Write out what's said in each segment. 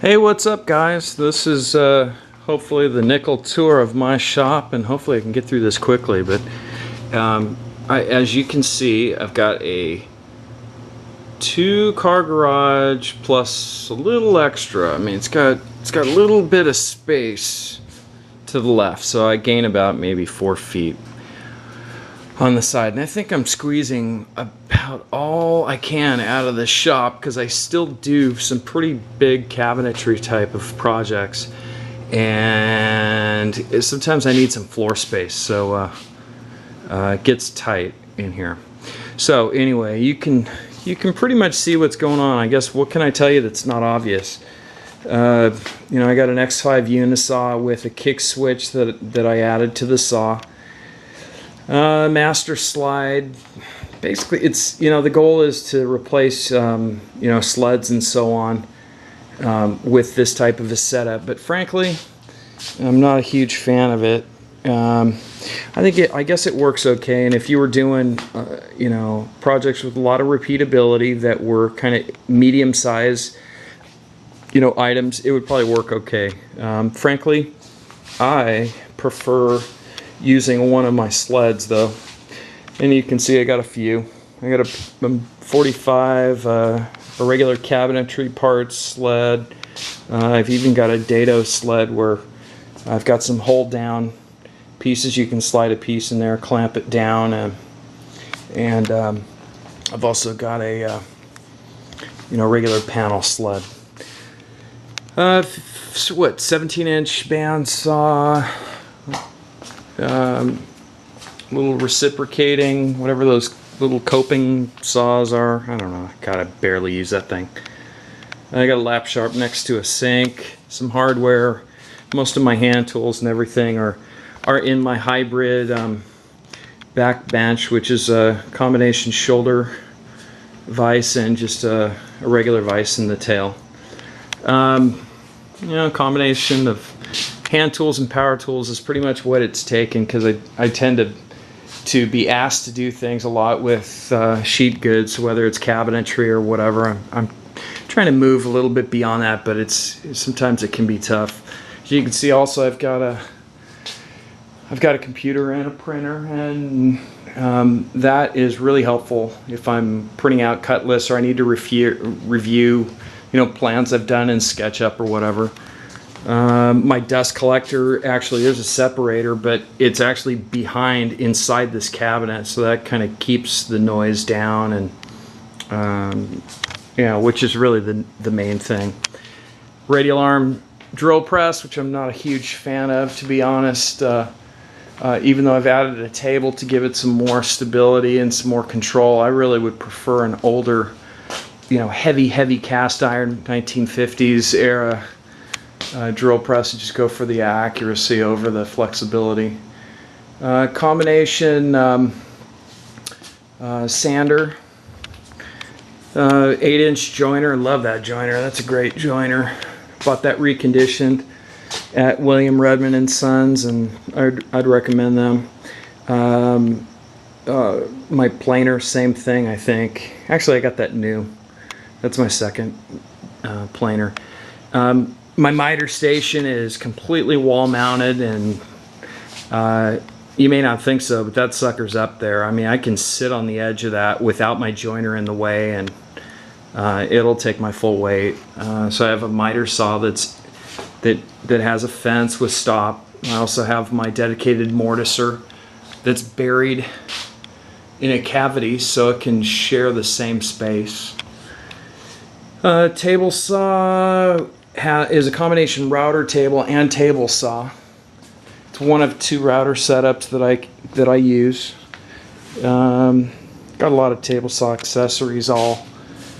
Hey, what's up, guys? This is hopefully the nickel tour of my shop, and hopefully I can get through this quickly. But as you can see, I've got a 2-car garage plus a little extra. I mean, it's got a little bit of space to the left, so I gain about maybe 4 feet on the side, and I think I'm squeezing about all I can out of the shop because I still do some pretty big cabinetry type of projects, and sometimes I need some floor space, so it gets tight in here. So anyway, you can pretty much see what's going on. I guess what can I tell you that's not obvious? You know, I got an X5 unisaw with a kick switch that I added to the saw. Master slide. Basically, it's, you know, the goal is to replace you know, sleds and so on with this type of a setup, but frankly I'm not a huge fan of it. I guess it works okay, and if you were doing you know, projects with a lot of repeatability that were kind of medium size, you know, items, it would probably work okay. Frankly, I prefer using one of my sleds though, and you can see I got a few. I got a 45, a regular cabinetry parts sled. I've even got a dado sled where I've got some hold down pieces. You can slide a piece in there, clamp it down, and I've also got a you know, regular panel sled. What, 17-inch bandsaw. Little reciprocating, whatever those little coping saws are. I don't know. God, I barely use that thing. I got a lap sharp next to a sink, some hardware. Most of my hand tools and everything are in my hybrid back bench, which is a combination shoulder vise and just a regular vise in the tail. You know, combination of hand tools and power tools is pretty much what it's taken, because I tend to be asked to do things a lot with sheet goods, whether it's cabinetry or whatever. I'm trying to move a little bit beyond that, but sometimes it can be tough. As you can see, also I've got a computer and a printer, and that is really helpful if I'm printing out cut lists or I need to review you know, plans I've done in SketchUp or whatever. My dust collector, actually there's a separator, but it's actually behind inside this cabinet, so that kind of keeps the noise down, and you know, which is really the main thing. Radial arm drill press, which I'm not a huge fan of, to be honest, even though I've added a table to give it some more stability and some more control. I really would prefer an older, you know, heavy cast iron 1950s era drill press and just go for the accuracy over the flexibility. Combination sander, 8-inch joiner. Love that joiner. That's a great joiner. Bought that reconditioned at William Redmond and Sons, and I'd recommend them. My planer, same thing, I think. Actually, I got that new. That's my second planer. My miter station is completely wall mounted, and you may not think so, but that sucker's up there. I mean, I can sit on the edge of that without my joiner in the way, and it'll take my full weight. So I have a miter saw that has a fence with stop. I also have my dedicated mortiser that's buried in a cavity so it can share the same space. Table saw is a combination router table and table saw. It's one of 2 router setups that I use. Got a lot of table saw accessories, all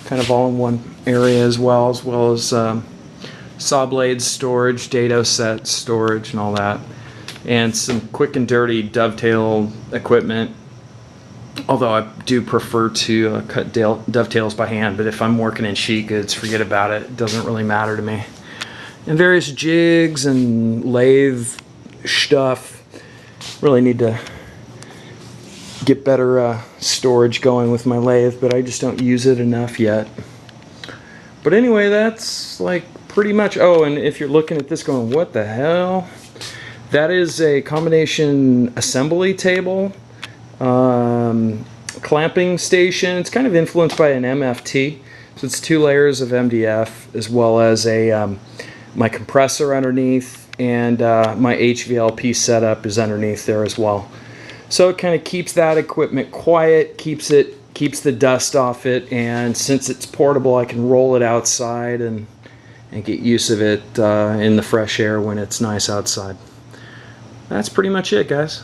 in one area, as well as saw blades storage, dado set storage, and all that, and some quick and dirty dovetail equipment. Although I do prefer to cut dovetails by hand, but if I'm working in sheet goods, forget about it. It doesn't really matter to me. And various jigs and lathe stuff. Really need to get better storage going with my lathe, but I just don't use it enough yet. But anyway, that's like pretty much. Oh, and if you're looking at this going, what the hell? That is a combination assembly table, clamping station. It's kind of influenced by an MFT. So it's 2 layers of MDF, as well as a my compressor underneath, and my HVLP setup is underneath there as well. So it kind of keeps that equipment quiet, keeps the dust off it, and since it's portable, I can roll it outside and get use of it in the fresh air when it's nice outside. That's pretty much it, guys.